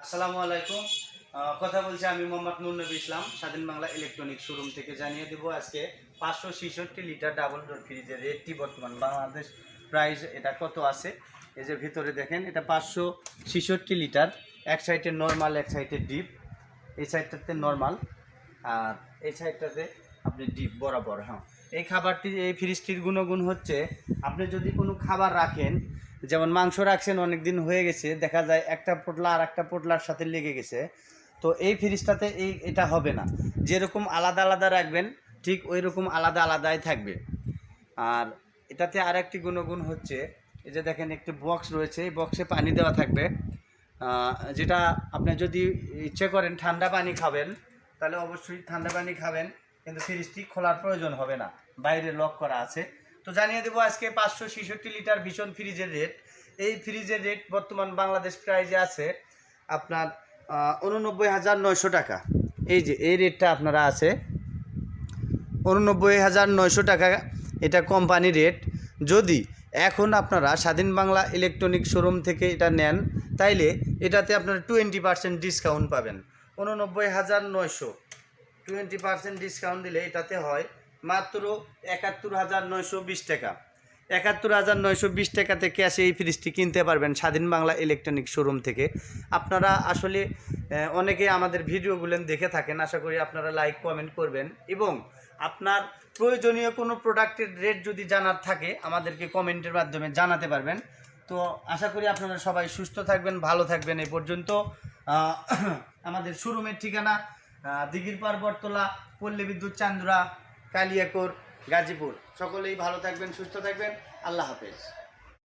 আসসালামু আলাইকুম। কথা বলছি আমি মোহাম্মদ নুর নবী ইসলাম, স্বাধীন বাংলা ইলেকট্রনিক শোরুম থেকে। জানিয়ে দেব আজকে 566 লিটার ডাবল ডোর ফ্রিজের রেটটি বর্তমান বাংলাদেশ প্রাইস এটা কত আছে। এই যে ভিতরে দেখেন, এটা 566 লিটার। এক সাইডে নর্মাল, এক সাইডে ডিপ। এই সাইডটাতে নর্মাল আর এই সাইডটাতে আপনি ডিপ বরাবর। হ্যাঁ, এই খাবারটি, এই ফ্রিজটির গুণগুণ হচ্ছে, আপনি যদি কোনো খাবার রাখেন, যেমন মাংস রাখছেন, অনেক দিন হয়ে গেছে, দেখা যায় একটা পোটলা আর একটা পোটলার সাথে লেগে গেছে, তো এই ফ্রিজটাতে এটা হবে না। যেরকম আলাদা আলাদা রাখবেন ঠিক ওই রকম আলাদা আলাদাই থাকবে। আর এটাতে আর একটি গুণগুণ হচ্ছে, এই যে দেখেন একটি বক্স রয়েছে, এই বক্সে পানি দেওয়া থাকবে। যেটা আপনি যদি ইচ্ছে করেন ঠান্ডা পানি খাবেন, তাহলে অবশ্যই ঠান্ডা পানি খাবেন, কিন্তু ফ্রিজটি খোলার প্রয়োজন হবে না, বাইরে লক করা আছে। তো জানিয়ে দেবো আজকে 566 লিটার ভীষণ ফ্রিজের রেট। এই ফ্রিজের রেট বর্তমান বাংলাদেশ প্রাইজে আছে আপনার 89,900 টাকা। এই যে এই রেটটা আপনারা আছে 89,900 টাকা, এটা কোম্পানি রেট। যদি এখন আপনারা স্বাধীন বাংলা ইলেকট্রনিক শোরুম থেকে এটা নেন, তাইলে এটাতে আপনারা 20% ডিসকাউন্ট পাবেন। 89,900 20% ডিসকাউন্ট দিলে এটাতে হয় মাত্র 71,920 টাকা। 71,920 টাকাতে ক্যাশে এই ফ্রিজটি কিনতে পারবেন স্বাধীন বাংলা ইলেকট্রনিক শোরুম থেকে। আপনারা আসলে অনেকে আমাদের ভিডিওগুলো দেখে থাকেন, আশা করি আপনারা লাইক কমেন্ট করবেন, এবং আপনার প্রয়োজনীয় কোনো প্রোডাক্টের রেট যদি জানার থাকে আমাদেরকে কমেন্টের মাধ্যমে জানাতে পারবেন। তো আশা করি আপনারা সবাই সুস্থ থাকবেন, ভালো থাকবেন। এই পর্যন্ত। আমাদের শোরুমের ঠিকানা দিঘিরপাড়, বটতলা, পল্লী বিদ্যুৎ, চান্দুরা, কালিয়াকৈর, গাজীপুর। সকলেই ভালো থাকবেন, সুস্থ থাকবেন। আল্লাহ হাফেজ।